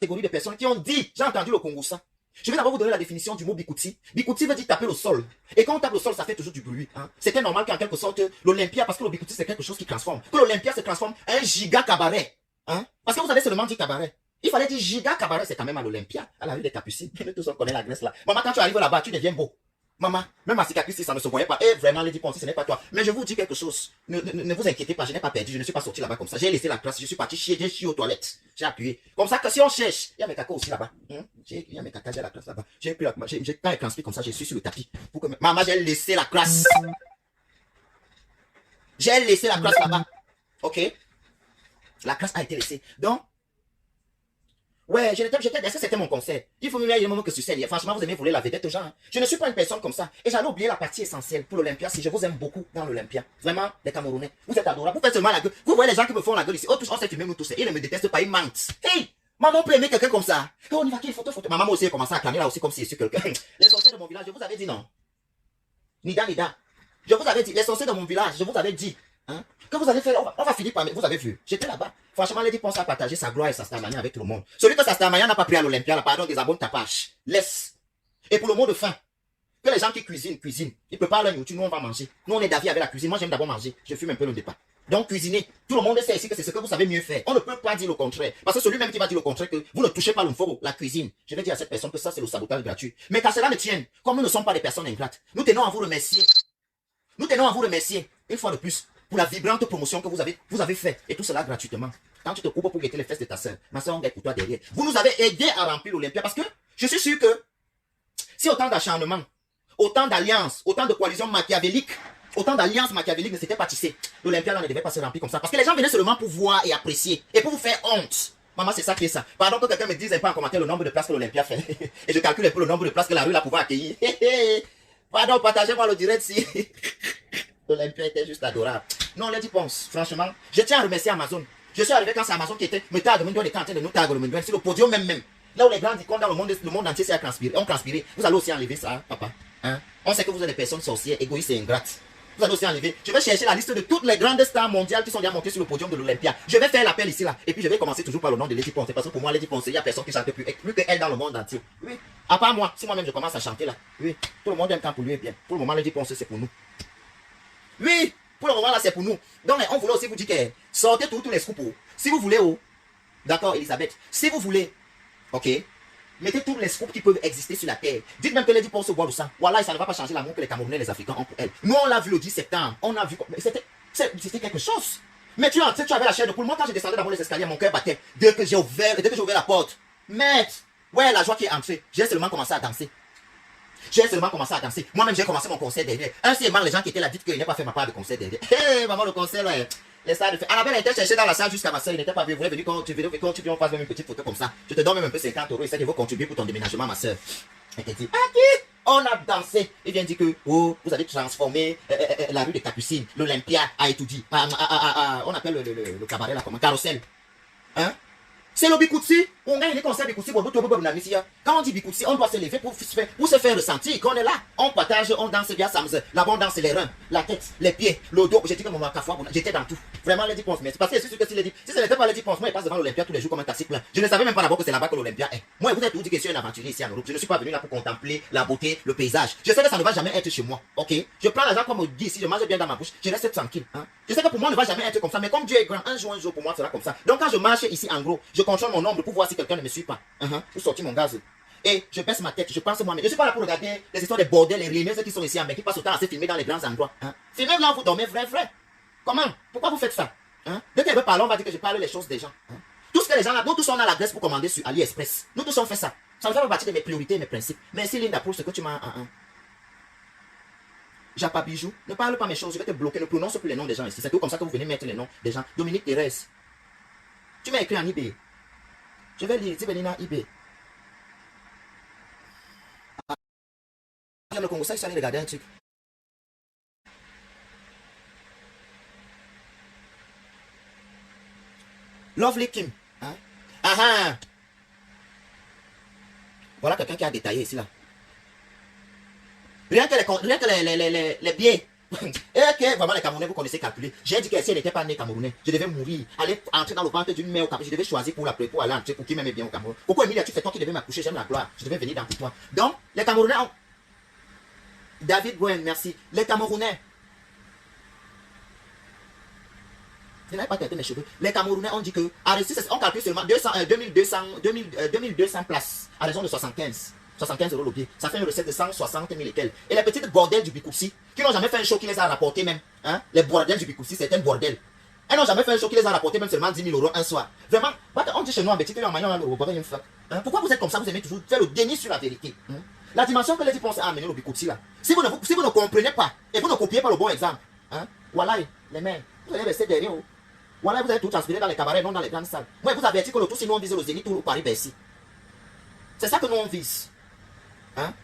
catégorie de personnes qui ont dit, j'ai entendu le Congo ça. Je vais d'abord vous donner la définition du mot bikuti. Bikuti veut dire taper le sol. Et quand on tape le sol, ça fait toujours du bruit. Hein. C'était normal qu'en quelque sorte, l'Olympia, parce que le bikuti c'est quelque chose qui transforme, que l'Olympia se transforme en un giga cabaret. Hein. Parce que vous avez seulement dit cabaret. Il fallait dire giga cabaret, c'est quand même à l'Olympia, à la rue des Capucines. Tous on connaît la Grèce là. Maman, quand tu arrives là-bas, tu deviens beau. Maman, même ma cicatrice, ça ne se voyait pas. Et vraiment, les Ponce, ce n'est pas toi. Mais je vous dis quelque chose. Ne vous inquiétez pas, je n'ai pas perdu. Je ne suis pas sorti là-bas comme ça. J'ai laissé la classe, je suis parti chier, j'ai chié aux toilettes. J'ai appuyé. Comme ça que si on cherche, il y a mes cacas aussi là-bas. Il y a mes cacas, j'ai la classe là-bas. J'ai pris quand elle transpire comme ça, je suis sur le tapis. Pour que... Maman, j'ai laissé la classe. J'ai laissé la classe là-bas. Ok? La classe a été laissée. Donc, ouais, est-ce que c'était mon conseil? Il faut me mettre un moment que sur scène. Franchement, vous aimez voler la vedette aux gens. Hein? Je ne suis pas une personne comme ça. Et j'allais oublier la partie essentielle pour l'Olympia. Si je vous aime beaucoup dans l'Olympia. Vraiment, les Camerounais. Vous êtes adorables. Vous faites seulement la gueule. Vous voyez les gens qui me font la gueule ici. Oh, on s'est filmé, nous tous. Ils ne me détestent pas, ils mentent. Hey! Maman peut aimer quelqu'un comme ça. Oh, on y va, qui photo. Maman aussi a commencé à clamer là aussi comme si c'est quelqu'un. Les sorciers de mon village, je vous avais dit non. Nida. Je vous avais dit, les sorciers de mon village, je vous avais dit. Hein? Que vous allez faire, on va finir par... Vous avez vu, j'étais là-bas. Franchement, Lady pense à partager sa gloire et sa starmania avec tout le monde. Celui que sa starmania n'a pas pris à l'Olympia, là, pardon, des abonnés tapage. Laisse. Et pour le mot de fin, que les gens qui cuisinent. Ils préparent leur nourriture, nous on va manger. Nous on est d'avis avec la cuisine. Moi j'aime d'abord manger. Je fume un peu le départ. Donc cuisiner. Tout le monde sait ici que c'est ce que vous savez mieux faire. On ne peut pas dire le contraire. Parce que celui même qui va dire le contraire, que vous ne touchez pas l'info, la cuisine. Je vais dire à cette personne que ça c'est le sabotage gratuit. Mais qu'à cela ne tienne, comme nous ne sommes pas des personnes ingrates, nous tenons à vous remercier. Nous tenons à vous remercier, une fois de plus, pour la vibrante promotion que vous avez fait. Et tout cela gratuitement. Quand tu te coupes pour guetter les fesses de ta soeur, ma soeur, on guette pour toi derrière. Vous nous avez aidé à remplir l'Olympia parce que je suis sûr que si autant d'acharnement, autant d'alliances, autant de coalitions machiavéliques, autant d'alliances machiavéliques ne s'étaient pas tissées, l'Olympia là ne devait pas se remplir comme ça. Parce que les gens venaient seulement pour voir et apprécier et pour vous faire honte. Maman, c'est ça qui est ça. Pardon que quelqu'un me dise un peu en commentaire le nombre de places que l'Olympia fait. Et je calcule un peu le nombre de places que la rue là pouvait accueillir. Pardon, partagez-moi le direct si l'Olympia était juste adorable. Non, Lady Ponce, franchement, je tiens à remercier Amazon. Je suis arrivé quand c'est Amazon qui était me tag de était en train de nous tag le sur le podium même. Là où les grands icônes dans le monde entier s'est transpiré, ont transpiré. Vous allez aussi enlever ça, papa. Hein? On sait que vous êtes des personnes sorcières, égoïstes et ingrates. Vous allez aussi enlever. Je vais chercher la liste de toutes les grandes stars mondiales qui sont déjà montées sur le podium de l'Olympia. Je vais faire l'appel ici là. Et puis je vais commencer toujours par le nom de Lady Ponce. Parce que pour moi, Lady Ponce, il n'y a personne qui chante plus qu'elle dans le monde entier. Oui. À part moi, si moi-même je commence à chanter là. Oui. Tout le monde aime quand pour lui est bien. Pour le moment, Lady Ponce, c'est pour nous. Oui. Pour le moment là, c'est pour nous. Donc, on voulait aussi vous dire que sortez tous les scoops. Si vous voulez, d'accord, Elisabeth, si vous voulez, ok, mettez tous les scoops qui peuvent exister sur la terre. Dites même que les 10% boire du sang. Voilà, et ça ne va pas changer l'amour que les Camerounais et les Africains ont pour elle. Nous, on l'a vu le 10 septembre. On a vu. C'était quelque chose. Mais tu avais la chair de poule. Moi, quand je descendais d'abord les escaliers, mon cœur battait. Dès que j'ai ouvert la porte, maître, ouais, la joie qui est entrée. J'ai seulement commencé à danser. Moi-même, j'ai commencé mon concert derrière. Ainsi, les gens qui étaient là disent qu'il n'a pas fait ma part de concert derrière. Hé, maman, le concert, là, les stars de fête. Annabelle était cherchée dans la salle jusqu'à ma soeur. Il n'était pas venu. Vous voulez venir quand on fasse même une petite photo comme ça. Je te donne même un peu 50 €. Et ça, je veux contribuer pour ton déménagement, ma soeur. Elle t'a dit, ok, on a dansé. Il vient dire que, oh, vous avez transformé la rue des Capucines, l'Olympia a étudié. On appelle le cabaret là, comment? Carrousel. Hein? C'est le Bikuti. On gagne les concerts Bikuti. Quand on dit Bikuti, on doit se lever pour se faire ressentir qu'on est là. On partage, on danse bien Sam's. Là-bas, on danse les reins, la tête, les pieds, le dos. J'ai dit que mon cafouin, j'étais dans tout. Vraiment, les 10 ponces. Mais c'est parce que c'est sûr que si ce n'était pas les 10 ponces, moi, il passe devant l'Olympia tous les jours comme un taxi plein. Je ne savais même pas d'abord que c'est là-bas que l'Olympia est. Moi, vous êtes tout dit que je suis un aventurier ici en Europe. Je ne suis pas venu là pour contempler la beauté, le paysage. Je sais que ça ne va jamais être chez moi. Ok? Je prends l'argent comme on dit ici, je mange bien dans ma bouche. Je reste tranquille. Hein? Je sais que pour moi, ne va jamais être comme ça. Mais comme Dieu est grand, un jour, pour moi, sera comme ça. Donc, quand je marche ici en gros, je contrôle mon nombre pour voir si quelqu'un ne me suit pas. Pour sortir mon gaz. Et je baisse ma tête, je pense moi-même. Je suis pas là pour regarder les histoires des bordels, les rieneuses qui sont ici, mais qui passent autant à se filmer dans les grands endroits. Filmez là où vous dormez, vrai. Comment? Pourquoi vous faites ça? Dès qu'elle veut parler, on va dire que je parle les choses des gens. Tout ce que les gens là, nous tous on a l'adresse pour commander sur AliExpress. Nous tous on fait ça. Ça ne fait pas partie de mes priorités et mes principes. Merci Linda pour ce que tu m'as. Japa Bijou, ne parle pas mes choses, je vais te bloquer, ne prononce plus les noms des gens ici. C'est tout comme ça que vous venez mettre les noms des gens. Dominique Thérèse. Tu m'as écrit en eBay. Je vais lire, Tibelina eBay. Le Congo, ça, je suis allé regarder un truc. Lovely Kim. Voilà quelqu'un qui a détaillé ici là. Rien que les billets Et que vraiment les Camerounais, vous connaissez calculer. J'ai dit que si elle n'était pas née Camerounais, je devais mourir, aller entrer dans le ventre d'une mère au Cameroun. Je devais choisir pour l'appeler, pour aller entrer, pour qui m'aimait bien au Cameroun. Pourquoi Emilia, tu fais toi qui devais m'accoucher, j'aime la gloire. Je devais venir dans toi. Donc, les Camerounais ont... David Gwen, merci. Les Camerounais. Je n'avais pas teinté mes cheveux. Les Camerounais ont dit que Aristide, on calcule seulement 2200 places à raison de 75 € le pied. Ça fait une recette de 160 000 et quelques. Et les petites bordels du Bikoussi, qui n'ont jamais fait un show qui les a rapporté même. Hein? Les bordels du Bikoussi, c'est un bordel. Elles n'ont jamais fait un show qui les a rapporté même seulement 10 000 € un soir. Vraiment, on dit chez nous en Béti que en maniant le hein? Pourquoi vous êtes comme ça? Vous aimez toujours faire le déni sur la vérité. Hein? La dimension que les gens pensent à amener le Bikoussi là. Si vous ne comprenez pas et vous ne copiez pas le bon exemple, hein? Voilà, les mains, vous allez rester derrière. Voilà, vous allez tout transpirer dans les cabarets, non dans les grandes salles. Moi, vous avertis que le tout, sinon on vise le Zénith ou le Paris-Bercy. C'est ça que nous on vise. Hein?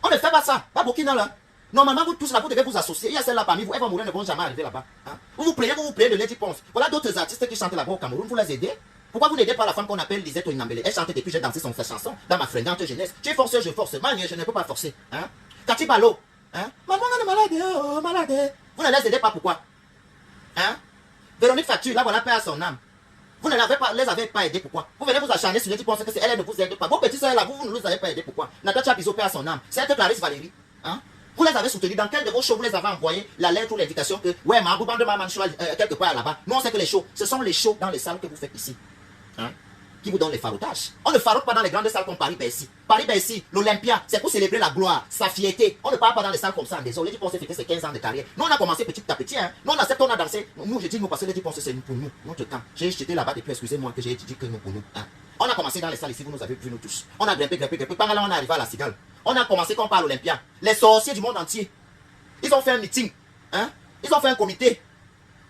On ne fait pas ça. Pas Burkina là. Normalement, vous tous là, vous devez vous associer. Il y a celle-là parmi vous. Eva Mourin ne vont jamais arriver là-bas. Hein? Vous vous plaignez de Lady Ponce. Voilà d'autres artistes qui chantent là-bas au Cameroun. Vous les aidez. Pourquoi vous n'aidez pas la femme qu'on appelle Lisette Oinambele? Elle chante depuis j'ai dansé sa chanson dans ma fringante jeunesse. Tu es forcé, je force. Magne, je ne peux pas forcer. Hein? Kati Balo. Hein? Maman, on est malade. Oh, malade. Vous ne les aidez pas pourquoi? Hein? Véronique Facture, là, voilà, paix à son âme. Vous ne les avez pas aidés, pourquoi? Vous venez vous acharner sur les pensez que c'est elle ne vous aide pas. Vos petits soeurs là, vous ne les avez pas aidés, pourquoi? Natacha Bizot, paix à son âme. C'est Clarisse Valérie. Hein? Vous les avez soutenus. Dans quel de vos shows vous les avez envoyé la lettre ou l'invitation que, ouais, ma bande de maman quelque part là-bas. Non, c'est que les shows, ce sont les shows dans les salles que vous faites ici. Hein? Qui vous donnent les farotages. On ne farote pas dans les grandes salles comme Paris-Bercy. Paris-Bercy, l'Olympia, c'est pour célébrer la gloire, sa fierté. On ne parle pas dans les salles comme ça. Désolé, tu penses fêter ses 15 ans de carrière. Nous, on a commencé petit à petit. Hein. Nous, on accepte, on a dansé. Nous, je dis nous parce que les pensent c'est pour nous, notre temps. J'ai jeté là-bas depuis, excusez-moi, que j'ai dit que nous pour nous. Hein. On a commencé dans les salles ici, vous nous avez vu nous tous. On a grimpé. Par là, on est arrivé à la Cigale. On a commencé comme par l'Olympia. Les sorciers du monde entier. Ils ont fait un meeting. Hein. Ils ont fait un comité.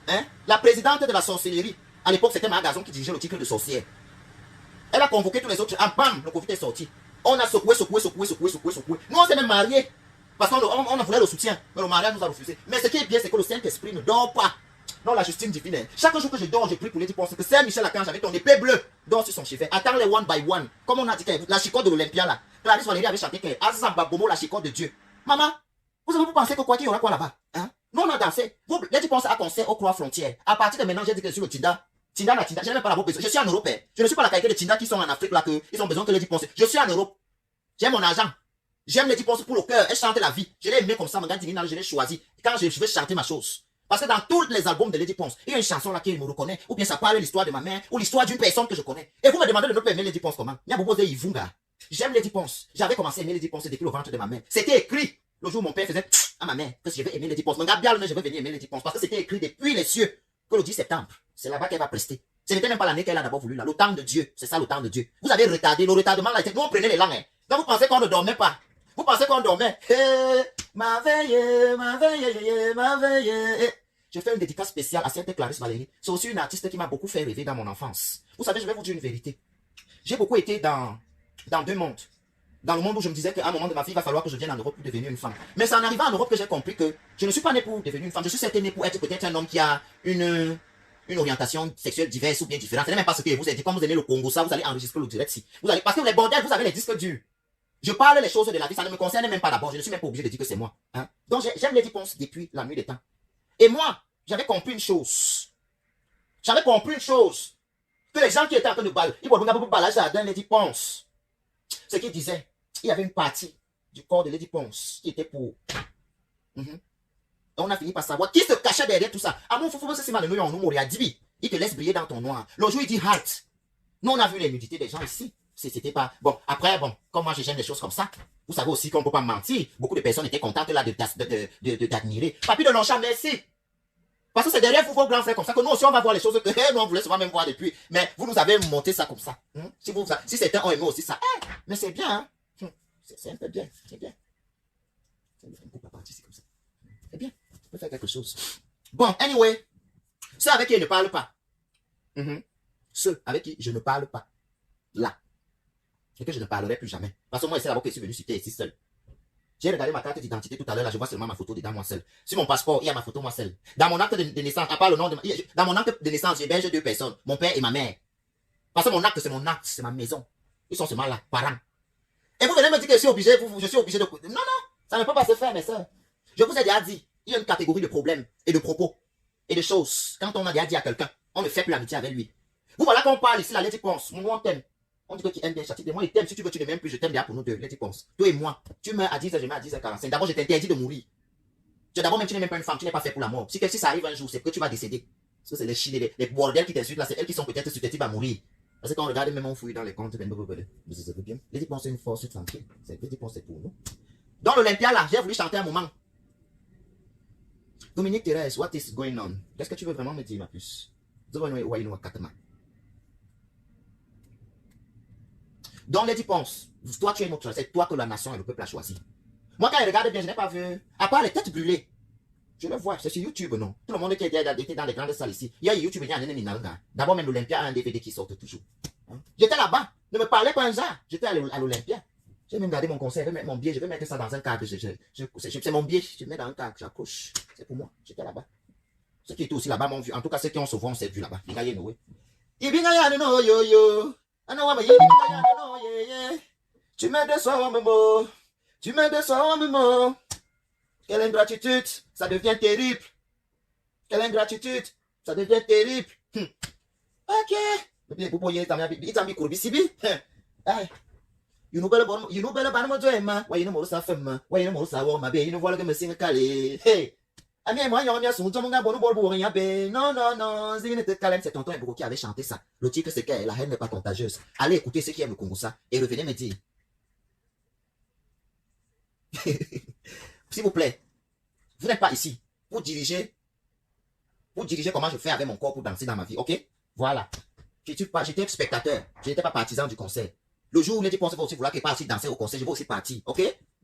Hein. La présidente de la sorcellerie, à l'époque, c'était Marie Gazon qui dirigeait le titre de sorcière. Elle a convoqué tous les autres. Ah, bam, le Covid est sorti. On a secoué. Nous, on s'est même mariés. Parce qu'on voulait le soutien. Mais le mariage nous a refusé. Mais ce qui est bien, c'est que le Saint-Esprit ne dort pas. Non, la justice divine. Chaque jour que je dors, je prie pour les pour que Saint-Michel Archange avec ton épée bleue dort sur son chevet. Attends les one by one. Comme on a dit, la chicote de l'Olympia là. Clarisse Valérie avait chanté que Azamba Bomo, la chicote de Dieu. Maman, vous pensez que quoi qu'il y aura quoi là-bas? Hein? Nous, on a dansé. Les pensent à concert au Croix Frontière. À partir de maintenant, j'ai dit que sur le Tinda. Tinda, je n'ai même pas la besoin. Je suis en Europe. Je ne suis pas la qualité de Tinda qui sont en Afrique là, que ils ont besoin que les dix pensent. Je suis en Europe. J'ai mon argent. J'aime les dix pensées pour le cœur. Elle chante la vie. Je l'ai aimé comme ça. Je l'ai choisi. Quand je veux chanter ma chose. Parce que dans tous les albums de Lady Ponce, il y a une chanson là qui me reconnaît. Ou bien ça parle de l'histoire de ma mère. Ou l'histoire d'une personne que je connais. Et vous me demandez de ne pas aimer Lady Ponce comment? J'aime Lady Ponce. J'avais commencé à aimer Lady Ponce depuis le ventre de ma mère. C'était écrit. Le jour où mon père faisait à ma mère que si je vais aimer Lady Ponce. Je vais venir aimer Lady Ponce. Parce que c'était écrit depuis les cieux que le 10 septembre. C'est là-bas qu'elle va prester. Ce n'était même pas l'année qu'elle a d'abord voulu là. Le temps de Dieu. C'est ça le temps de Dieu. Vous avez retardé. Le retardement là. Nous on prenait les langues. Hein. Donc vous pensez qu'on ne dormait pas. Vous pensez qu'on dormait. Ma veille. Je fais une dédicace spéciale à Sainte Clarisse Valérie. C'est aussi une artiste qui m'a beaucoup fait rêver dans mon enfance. Vous savez, je vais vous dire une vérité. J'ai beaucoup été dans deux mondes. Dans le monde où je me disais qu'à un moment de ma vie, il va falloir que je vienne en Europe pour devenir une femme. Mais c'est en arrivant en Europe que j'ai compris que je ne suis pas né pour devenir une femme. Je suis certes né pour être peut-être un homme qui a une orientation sexuelle diverse ou bien différente. Ce n'est même pas ce que vous avez dit. Quand vous aimez le Congo, ça, vous allez enregistrer le direct. Parce que les bordels, vous avez les disques durs. Je parle les choses de la vie, ça ne me concerne même pas d'abord. Je ne suis même pas obligé de dire que c'est moi. Hein? Donc j'aime les réponses depuis la nuit des temps. Et moi, j'avais compris une chose. Que les gens qui étaient en train de baler, ils vont pas jardin, Lady Ponce. Ce qu'ils disaient, il y avait une partie du corps de Lady Ponce qui était pour. On a fini par savoir qui se cachait derrière tout ça. Ah mon fou, c'est mal, nous, on nous mourir à Dibi. Il te laisse briller dans ton noir. Le jour, il dit heart. Nous, on a vu les nudités des gens ici. C'était pas. Bon, après, comme moi, j'aime des choses comme ça. Vous savez aussi qu'on ne peut pas mentir. Beaucoup de personnes étaient contentes là d'admirer. Papi de Longchamp, merci. Parce que c'est derrière vous, vos grands frères comme ça, que nous aussi, on va voir les choses que nous, on voulait souvent même voir depuis. Mais vous nous avez monté ça comme ça. Si certains ont aimé aussi ça, mais c'est bien. Hein? C'est un peu bien. C'est bien. C'est comme ça. C'est bien. On peut faire quelque chose. Bon, anyway. Ceux avec qui je ne parle pas. Ceux avec qui je ne parle pas. Là. Et que je ne parlerai plus jamais. Parce que moi, c'est là-bas que je suis venu citer ici seul. J'ai regardé ma carte d'identité tout à l'heure, là, je vois seulement ma photo dedans, moi seul. Sur mon passeport, il y a ma photo, moi seul. Dans mon acte de naissance, à part le nom de dans mon acte de naissance, j'héberge deux personnes, mon père et ma mère. Parce que mon acte, c'est ma maison. Ils sont seulement là, parents. Et vous venez me dire que je suis obligé de... Non, ça ne peut pas se faire, mes soeurs. Je vous ai déjà dit Il y a une catégorie de problèmes et de propos et de choses. Quand on a déjà dit à quelqu'un, on ne fait plus l'amitié avec lui. Vous voilà qu'on parle ici, la Lady Ponce. Moi, on t'aime. On dit que tu aimes bien Chati. Moi, il t'aime. Si tu veux, tu ne m'aimes plus. Je t'aime déjà pour nous deux, Lady Ponce. Toi et moi. Tu meurs à 10h, je meurs à 10h45. D'abord, je t'interdis de mourir. D'abord, même tu n'es même pas une femme, tu n'es pas fait pour la mort. Si ça arrive un jour, c'est que tu vas décéder. Parce que c'est les bordels qui t'insultent là, c'est elles qui sont peut-être susceptibles à mourir. Parce que quand on regarde, même on fouille dans les comptes, vous savez bien. Lady Ponce, c'est une force tranquille. Lady Ponce, c'est pour nous. Dans l'Olympia, là, j'ai voulu chanter un moment. Dominique Thérèse, what is going on? Qu'est-ce que tu veux vraiment me dire, ma puce? Donc, Lady Ponce, toi, tu es notre, c'est toi que la nation et le peuple a choisi. Moi, quand je regarde bien, je n'ai pas vu, à part les têtes brûlées. Je le vois, c'est sur YouTube, non? Tout le monde qui était dans les grandes salles ici. Il y a YouTube, il y a un ennemi. D'abord, même l'Olympia a un DVD qui sort toujours. Hein? J'étais là-bas, ne me parlez pas un ça. J'étais à l'Olympia. J'ai même gardé mon conseil, je vais mettre mon billet, je vais mettre ça dans un cadre. C'est mon billet, je mets dans un cadre, j'accroche. C'est pour moi, j'étais là-bas. Ceux qui étaient aussi là-bas m'ont vu. En tout cas, ceux qui ont se vu, on s'est vu là-bas. Tu mets de soi, maman. Tu mets de soi, maman. Quelle ingratitude, ça devient terrible. Quelle ingratitude, ça devient terrible. Ok. You know better man. Why you know more safem? Why you know more sawo ma be? You know voilà que me singa kale. Hey. Ami moi yon son tout mon gars bon bon rien be. Non non non, Zine te calme, c'est tonton Eboko qui avait chanté ça. Le titre c'est que la haine n'est pas contagieuse. Allez écouter ceux qui aiment le Congo ça et revenez me dire. S'il vous plaît, vous n'êtes pas ici. Vous dirigez comment je fais avec mon corps pour danser dans ma vie, ok? Voilà. J'étais spectateur, je n'étais pas partisan du concert. Le jour où les gens aussi vouloir qu'il parte aussi danser au concert, je vais aussi partir, ok?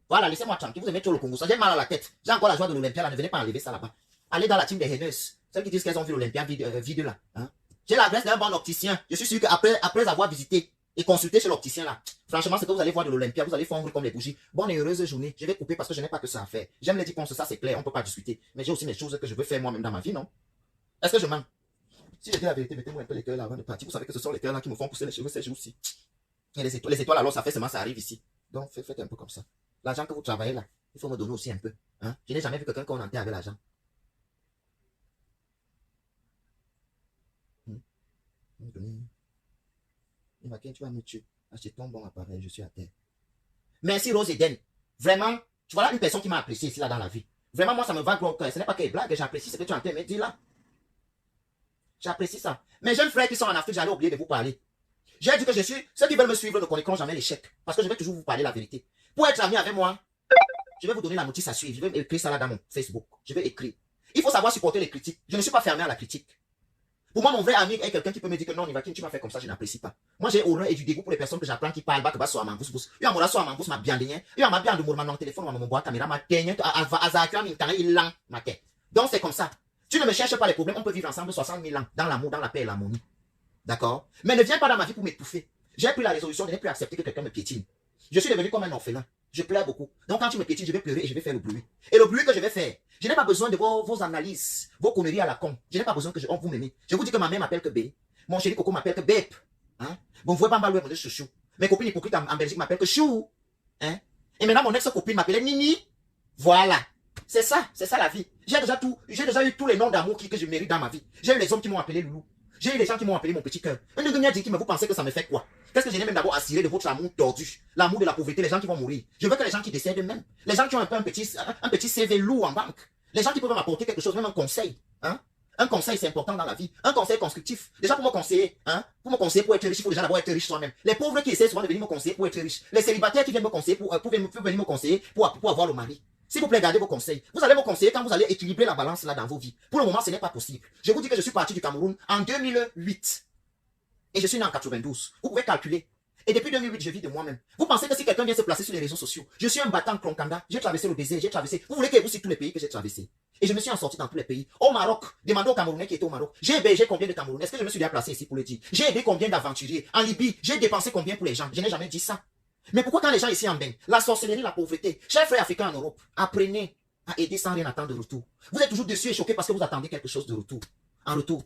Voilà, laissez-moi tranquille, vous aimez trop le Congo, ça j'ai mal à la tête. J'ai encore la joie de l'Olympia, là, ne venez pas enlever ça là-bas. Allez dans la team des haters, celles qui disent qu'elles ont vu l'Olympia vide là. Hein? J'ai l'adresse d'un bon opticien. Je suis sûr qu'après avoir visité et consulté chez l'opticien là, franchement, c'est que vous allez voir de l'Olympia, vous allez fondre comme les bougies. Bonne et heureuse journée. Je vais couper parce que je n'ai pas que ça à faire. J'aime les Ponce, ça c'est clair, on ne peut pas discuter. Mais j'ai aussi mes choses que je veux faire moi-même dans ma vie, non? Est-ce que je mens? Si je dis la vérité, mettez-moi un peu les cœurs là avant de partir. Vous savez que ce sont les cœurs là qui me font pousser les cheveux ces jours-ci. Et les étoiles alors ça fait seulement ça arrive ici. Donc faites un peu comme ça. L'argent que vous travaillez là, il faut me donner aussi un peu. Hein? Je n'ai jamais vu quelqu'un qu'on enterre avec l'argent. Tu vas me tuer. Achète ton bon appareil, je suis à terre. Merci Rose Eden. Vraiment, tu vois là une personne qui m'a apprécié ici là dans la vie. Vraiment, moi ça me va gros cœur. Ce n'est pas qu'une blague, j'apprécie ce que tu es en train de me dire là. J'apprécie ça. Mes jeunes frères qui sont en Afrique, j'allais oublier de vous parler. J'ai dit que je suis, ceux qui veulent me suivre ne connaîtront jamais l'échec. Parce que je vais toujours vous parler la vérité. Pour être ami avec moi, je vais vous donner la notice à suivre. Je vais écrire ça là dans mon Facebook. Je vais écrire. Il faut savoir supporter les critiques. Je ne suis pas fermé à la critique. Pour moi, mon vrai ami est quelqu'un qui peut me dire que non, Nivakin, tu m'as fait comme ça, je n'apprécie pas. Moi, j'ai horreur et du dégoût pour les personnes que j'apprends qui parlent, bah, soit ma bousse. Il y a mon soit ma bousse, ma bien dernier. Il y a ma bien de mon téléphone, ma boîte caméra, ma dernière, ma tête. Donc, c'est comme ça. Tu ne me cherches pas les problèmes, on peut vivre ensemble 60 000 ans, dans l'amour, dans la paix et l'harmonie. D'accord? Mais ne viens pas dans ma vie pour m'étouffer. J'ai pris la résolution de ne plus accepter que quelqu'un me piétine. Je suis devenu comme un orphelin. Je pleure beaucoup. Donc quand tu me piétines, je vais pleurer et je vais faire le bruit. Et le bruit que je vais faire, je n'ai pas besoin de vos analyses, vos conneries à la con. Je n'ai pas besoin que vous m'aimez. Je vous dis que ma mère m'appelle que B. Mon chéri Coco m'appelle que Bep. Hein? Bon, vous voyez pas mal mon chouchou. Mes copines hypocrites en Belgique m'appellent que Chou. Hein? Et maintenant mon ex-copine m'appelait Nini. Voilà. C'est ça la vie. J'ai déjà eu tous les noms d'amour que je mérite dans ma vie. J'ai eu les hommes qui m'ont appelé Loulou. J'ai eu les gens qui m'ont appelé mon petit cœur. Un de mes dit mais vous pensez que ça me fait quoi? Qu'est-ce que je n'ai même d'abord assuré de votre amour tordu? L'amour de la pauvreté, les gens qui vont mourir. Je veux que les gens qui décèdent eux-mêmes. Les gens qui ont un petit CV lourd en banque. Les gens qui peuvent m'apporter quelque chose, même un conseil. Hein? Un conseil, c'est important dans la vie. Un conseil constructif. Déjà pour me conseiller, hein? Pour me conseiller pour être riche, il faut déjà d'abord être riche soi-même. Les pauvres qui essaient souvent de venir me conseiller pour être riche. Les célibataires qui viennent me conseiller pour venir me conseiller pour avoir le mari. S'il vous plaît, gardez vos conseils. Vous allez me conseiller quand vous allez équilibrer la balance là dans vos vies. Pour le moment, ce n'est pas possible. Je vous dis que je suis parti du Cameroun en 2008. Et je suis né en 92. Vous pouvez calculer. Et depuis 2008, je vis de moi-même. Vous pensez que si quelqu'un vient se placer sur les réseaux sociaux, je suis un battant Kronkanda, j'ai traversé le désert, j'ai traversé. Vous voulez que vous cite tous les pays que j'ai traversés. Et je me suis en sorti dans tous les pays. Au Maroc, demandez aux Camerounais qui étaient au Maroc. J'ai hébergé combien de Camerounais? Est-ce que je me suis bien placé ici pour le dire? J'ai aidé combien d'aventuriers? En Libye, j'ai dépensé combien pour les gens? Je n'ai jamais dit ça. Mais pourquoi quand les gens ici en baignent? La sorcellerie, la pauvreté. Chers frères africains en Europe, apprenez à aider sans rien attendre de retour. Vous êtes toujours déçus et choqués parce que vous attendez quelque chose de retour. En retour.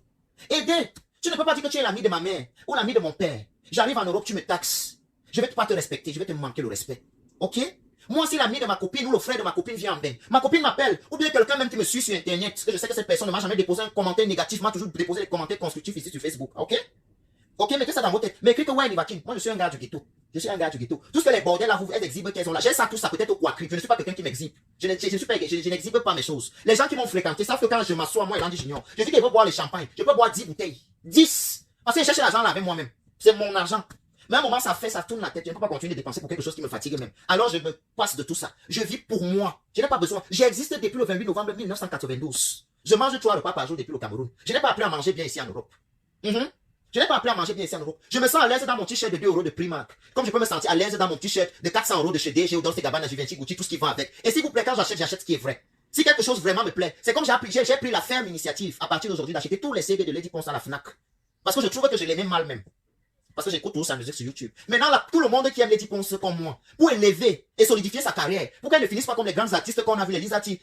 Aidez. Tu ne peux pas dire que tu es l'ami de ma mère ou l'ami de mon père. J'arrive en Europe, tu me taxes. Je ne vais pas te respecter, je vais te manquer le respect. Ok? Moi, si l'ami de ma copine ou le frère de ma copine vient en bain, ma copine m'appelle, ou bien quelqu'un même qui me suit sur Internet, que je sais que cette personne ne m'a jamais déposé un commentaire négatif, m'a toujours déposé des commentaires constructifs ici sur Facebook, ok? Ok, mettez ça dans votre tête. Mais écrivez que ouais, Nivakin, moi je suis un gars du ghetto. Je suis un gars du ghetto. Tout ce que les bordels là, elles exhibent qu'elles ont là. J'ai ça, tout ça, peut-être au Quacri. Je ne suis pas quelqu'un qui m'exhibe. Je n'exhibe pas mes choses. Les gens qui m'ont fréquenté savent que quand je m'assois, moi et Landy Junior, je dis qu'ils vont boire le champagne. Je peux boire 10 bouteilles. 10. Parce que je cherche l'argent là avec moi-même. C'est mon argent. Mais à un moment, ça tourne la tête. Je ne peux pas continuer de dépenser pour quelque chose qui me fatigue même. Alors je me passe de tout ça. Je vis pour moi. Je n'ai pas besoin. J'existe depuis le 28 novembre 1992. Je mange 3 repas par jour depuis le Cameroun. Je n'ai pas appris à manger bien ici en Europe. Je n'ai pas appris à manger bien ici en Europe. Je me sens à l'aise dans mon t-shirt de 2 € de Primark. Comme je peux me sentir à l'aise dans mon t-shirt de 400 € de chez DG ou Dolce Gabbana, Givenchy, Gucci, tout ce qui va avec. Et s'il vous plaît, quand j'achète ce qui est vrai. Si quelque chose vraiment me plaît, c'est comme j'ai pris la ferme initiative à partir d'aujourd'hui d'acheter tous les CD de Lady Ponce à la Fnac. Parce que je trouve que je l'aimais mal même. Parce que j'écoute toujours sa musique sur YouTube. Maintenant, là, tout le monde qui aime Lady Ponce comme moi, pour élever et solidifier sa carrière, pour qu'elle ne finisse pas comme les grands artistes qu'on a vu, les Lizati.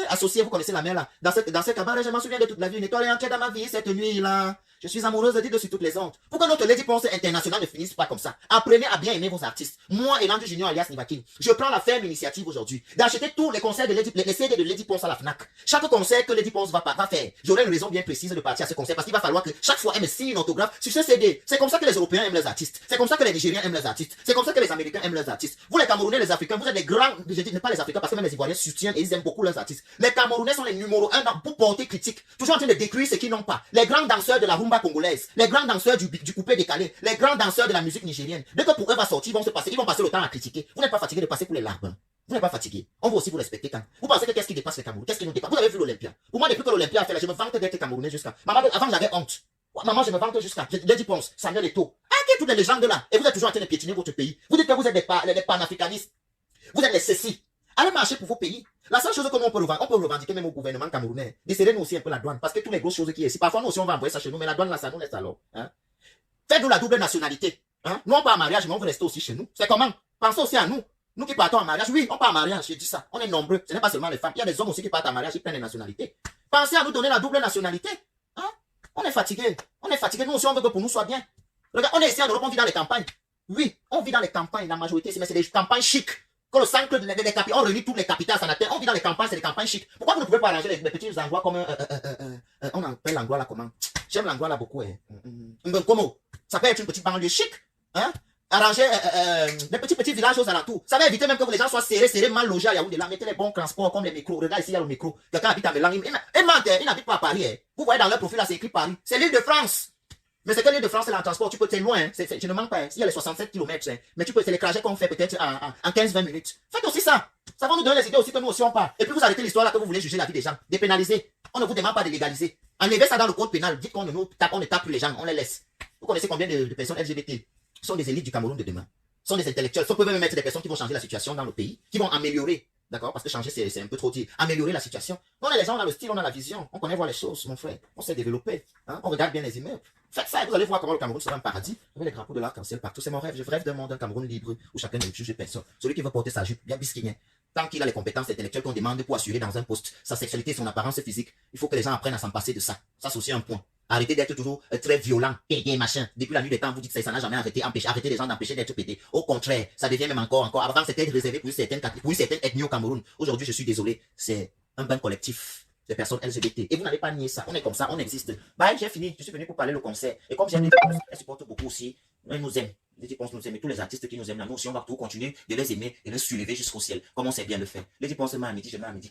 Associés, vous connaissez la mère là. Dans ce cabaret, je m'en souviens de toute la vie. Une étoile entière dans ma vie cette nuit là. Je suis amoureuse de dire sur toutes les ondes. Pour que notre Lady Ponce internationale ne finisse pas comme ça. Apprenez à bien aimer vos artistes. Moi et Landy Junior alias Nivakin, je prends la ferme initiative aujourd'hui d'acheter tous les concerts de les CD de Lady Ponce à la Fnac. Chaque concert que Lady Ponce va faire, j'aurai une raison bien précise de partir à ce concert parce qu'il va falloir que chaque fois elle me signe une autographe sur ce CD. C'est comme ça que les Européens aiment les artistes. C'est comme ça que les Nigériens aiment les artistes. C'est comme ça que les Américains aiment les artistes. Vous les Camerounais, les Africains, vous êtes les grands, je dis pas les Africains parce que même les Ivoiriens soutiennent et ils aiment beaucoup leurs artistes. Les Camerounais sont les numéros 1 pour porter critique. Toujours en train de décrire ce qu'ils n'ont pas. Les grands danseurs de la rumba congolaise, les grands danseurs du coupé décalé, les grands danseurs de la musique nigérienne. Dès que pour eux va sortir, ils vont passer le temps à critiquer. Vous n'êtes pas fatigué de passer pour les larbins. Vous n'êtes pas fatigué. On va aussi vous respecter quand. Vous pensez que qu'est-ce qui dépasse les Camerounais? Qu'est-ce qui nous dépasse? Vous avez vu l'Olympia. Pour moi, depuis que l'Olympia a fait là, je me vante d'être Camerounais jusqu'à. Maman, avant j'avais honte. Maman, je me vante jusqu'à. Lady Ponce, Samuel Eto'o. Qui toutes les légendes là. Et vous êtes toujours en train de piétiner votre pays. Vous dites que vous êtes des panafricanistes. Vous êtes les ceci. Allez marcher pour vos pays. La seule chose que nous on peut revendiquer même au gouvernement camerounais, desserrer nous aussi un peu la douane. Parce que toutes les grosses choses qui est ici, parfois nous aussi on va envoyer ça chez nous, mais la douane là, ça nous laisse alors. Hein? Faites-nous la double nationalité. Hein? Nous on part en mariage, mais on veut rester aussi chez nous. C'est comment? Pensez aussi à nous. Nous qui partons en mariage, oui, on part en mariage, j'ai dit ça. On est nombreux. Ce n'est pas seulement les femmes. Il y a des hommes aussi qui partent en mariage, ils prennent les nationalités. Pensez à nous donner la double nationalité. Hein? On est fatigué. On est fatigué. Nous aussi, on veut que pour nous soit bien. Regarde, on est ici en Europe, on vit dans les campagnes. Oui, on vit dans les campagnes, la majorité, mais c'est des campagnes chics. Quand le centre des capitales, on réunit toutes les capitales sanitaires, on vit dans les campagnes, c'est des campagnes chics. Pourquoi vous ne pouvez pas arranger les petits endroits comme on appelle l'endroit là comment? J'aime l'endroit là beaucoup. Comment? Ça peut être une petite banlieue chic. Hein? Arranger des petits villages aux alentours. Ça va éviter même que les gens soient serrés, mal logés à Yaoundé. Là, mettez les bons transports comme les micros. Regarde ici, il y a le micro. Quelqu'un habite à Mélang. Il n'habite pas à Paris. Hein. Vous voyez dans leur profil là, c'est écrit Paris. C'est l'île de France. Mais c'est que l'île de France, c'est en transport. Tu peux, c'est loin. Hein. Je ne manque pas. Hein. Il y a les 67 km. Hein. Mais tu peux, c'est les trajets qu'on fait peut-être en 15-20 minutes. Faites aussi ça. Ça va nous donner les idées aussi que nous aussi on part. Et puis vous arrêtez l'histoire là que vous voulez juger la vie des gens. Dépénaliser. On ne vous demande pas de légaliser. Enlevez ça dans le code pénal. Dites qu'on ne tape plus les gens. On les laisse. Vous connaissez combien de personnes LGBT sont des élites du Cameroun de demain? Sont des intellectuels. Ça peut même mettre des personnes qui vont changer la situation dans le pays, qui vont améliorer. D'accord? Parce que changer, c'est un peu trop dire. Améliorer la situation. On a les gens, on a le style, on a la vision. On connaît voir les choses, mon frère. On sait développer. Hein? On regarde bien les immeubles. Faites ça et vous allez voir comment le Cameroun sera un paradis. Avec les drapeaux de l'arc-en-ciel partout. C'est mon rêve. Je rêve d'un monde, un Cameroun libre où chacun ne juge personne. Celui qui veut porter sa jupe, bien bisquigné. Tant qu'il a les compétences intellectuelles qu'on demande pour assurer dans un poste, sa sexualité, son apparence physique, il faut que les gens apprennent à s'en passer de ça. Ça, c'est aussi un point. Arrêtez d'être toujours très violent, pédé, machin. Depuis la nuit des temps, vous dites que ça n'a jamais arrêté, arrêtez les gens d'empêcher d'être pédés. Au contraire, ça devient même encore. Avant, c'était réservé pour une certaine ethnie au Cameroun. Aujourd'hui, je suis désolé, c'est un bain collectif de personnes LGBT. Et vous n'allez pas nier ça. On est comme ça, on existe. Bah, j'ai fini. Je suis venu pour parler le concert. Et comme j'aime les Ponce, elle supporte beaucoup aussi. Elle nous aime. Les Ponce nous aiment. Et tous les artistes qui nous aiment là, nous aussi, on va tout continuer de les aimer et de les soulever jusqu'au ciel. Comme on sait bien le faire. Les Ponce m'a dit, je m'ai dit